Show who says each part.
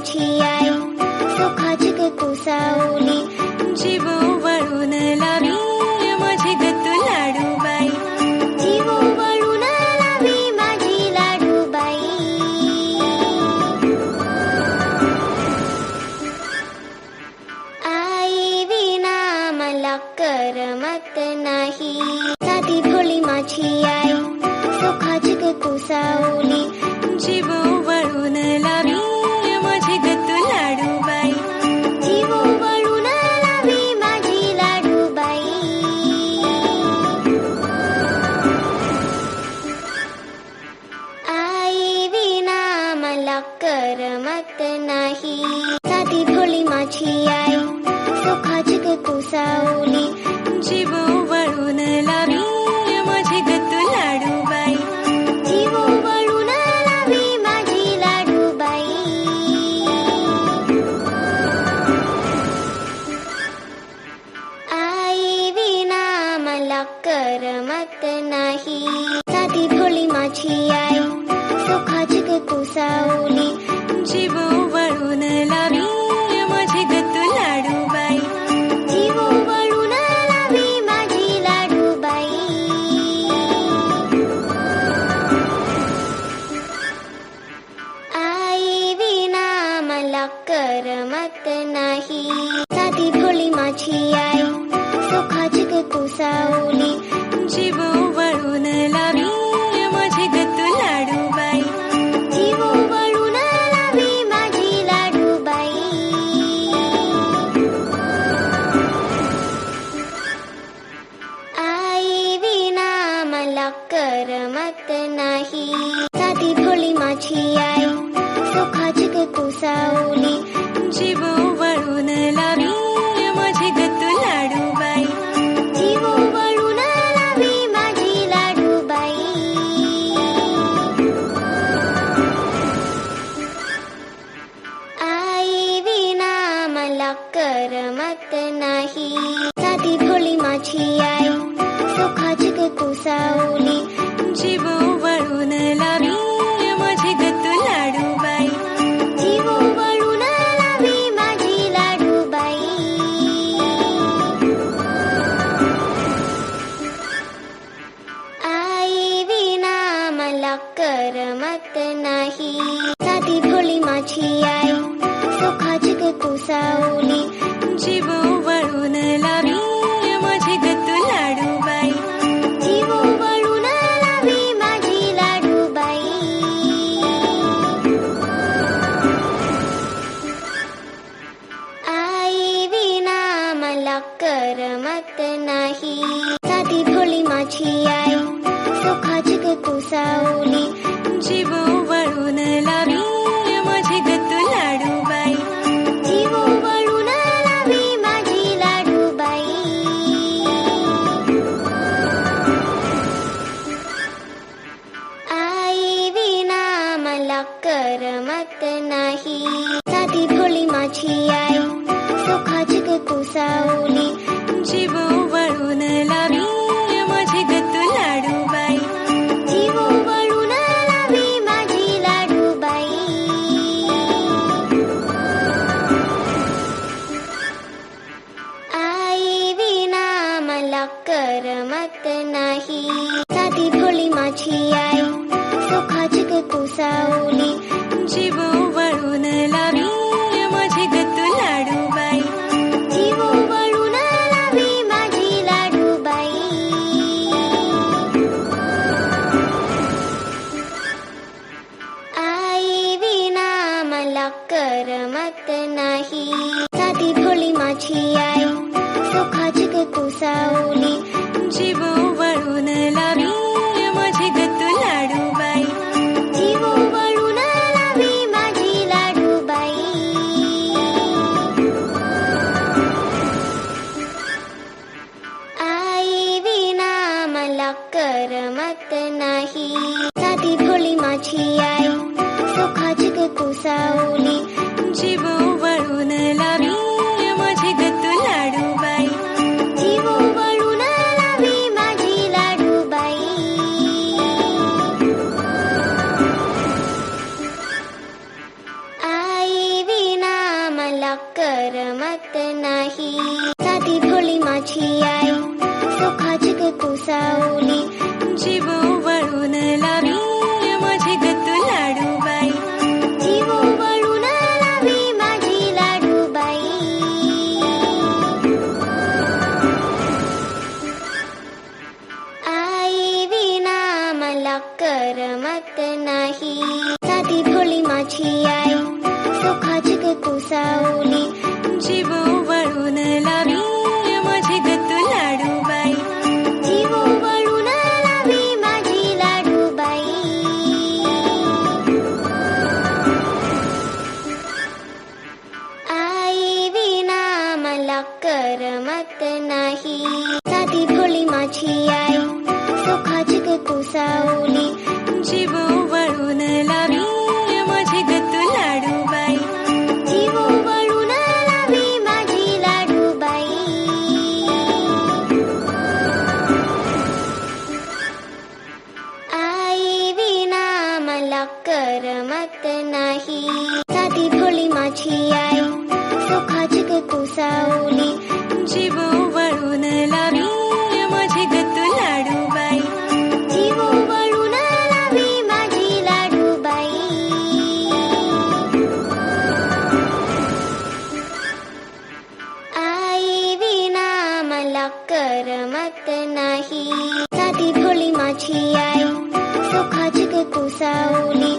Speaker 1: माझी आई सुखाची कुसावली
Speaker 2: जीव वळून लावी माझी गतू लाडूबाई
Speaker 1: जीव वळून लावी माझी लाडूबाई आई विना मला करमत नाही साधी भोळी माझी आई सुखाची कुसावली
Speaker 2: जीव वळून लावी माझी गतू लाडूबाई
Speaker 1: जीव वळून लावी माझी लाडूबाई आई विना मला करमत नाही साधी भोळी माझी आई सुखाची कुसावली
Speaker 2: जीव वळून लावी माझी गतू लाडूबाई
Speaker 1: जीव वळून लावी माझी लाडूबाई आई विना मला करमत नाही साधी भोळी माझी आई सुखाची कुसावली
Speaker 2: जीव वळून लावी माझी गतू लाडूबाई
Speaker 1: जीव वळून लावी माझी लाडूबाई आई विना मला करमत नाही साधी भोळी माझी आई सुखाची कुसावली
Speaker 2: जीव वळून लावी माझी गतू लाडूबाई
Speaker 1: जीव वळून लावी माझी लाडूबाई आई विना मला करमत नाही साधी भोळी माझी आई सुखाची कुसावली
Speaker 2: जीव वळून लावी माझी गतू लाडूबाई
Speaker 1: जीव वळून लावी माझी लाडूबाई आई विना मला करमत नाही साधी भोळी माझी आई सुखाची कुसावली
Speaker 2: जीव वळून लावी माझी गतू लाडूबाई
Speaker 1: जीव वळून लावी माझी लाडूबाई आई विना मला करमत नाही साधी भोळी माझी आई सुखाची कुसावली
Speaker 2: जीव वळून लावी माझी गतू लाडूबाई
Speaker 1: जीव वळून लावी माझी लाडूबाई आई विना मला करमत नाही साधी भोळी माझी आई सुखाची कुसावली
Speaker 2: जीव वळून लावी माझी गतू लाडूबाई
Speaker 1: जीव वळून लावी माझी लाडूबाई आई विना मला करमत नाही साधी भोळी माझी आई सुखाची कुसावली
Speaker 2: जीव वळून लावी माझी गतू लाडूबाई
Speaker 1: जीव वळून लावी माझी लाडूबाई आई विना मला करमत नाही साधी भोळी माझी आई सुखाची कुसावली
Speaker 2: जीव वळून लावी माझी गतू लाडूबाई
Speaker 1: जीव वळून लावी माझी लाडूबाई आई विना मला करमत नाही साधी भोळी माझी आई सुखाची कुसावली
Speaker 2: जीव वळून लावी माझी गतू लाडूबाई
Speaker 1: जीव वळून लावी माझी लाडूबाई आई विना मला करमत नाही साधी भोळी माझी आई सुखाची कुसावली
Speaker 2: जीव वळून लावी माझी गतू लाडूबाई
Speaker 1: जीव वळून लावी माझी लाडूबाई आई मला करमत नाही. साधी भोळी माझी आई सुखाची ग कुसावली.
Speaker 2: जीव वळून लावी माझी गतू लाडूबाई.
Speaker 1: जीव वळून लावी माझी लाडूबाई. आई विना मला करमत नाही. साधी भोळी माझी आई सुखाची ग कुसावली.
Speaker 2: जीव वळून लावी माझी गतू लाडूबाई.
Speaker 1: जीव वळून लावी माझी लाडूबाई. आई विना मला करमत नाही. साधी भोळी माझी आई सुखाची ग कुसावली.
Speaker 2: जीव वळून लावी माझी गतू लाडूबाई.
Speaker 1: जीव वळून लावी माझी लाडूबाई. आई विना मला करमत नाही. साधी भोळी माझी आई सुखाची ग कुसावली.
Speaker 2: जीव वळून लावी माझी गतू लाडूबाई.
Speaker 1: जीव वळून लावी माझी लाडूबाई. आई विना मला करमत नाही. साधी भोळी माझी आई सुखाची ग कुसावली.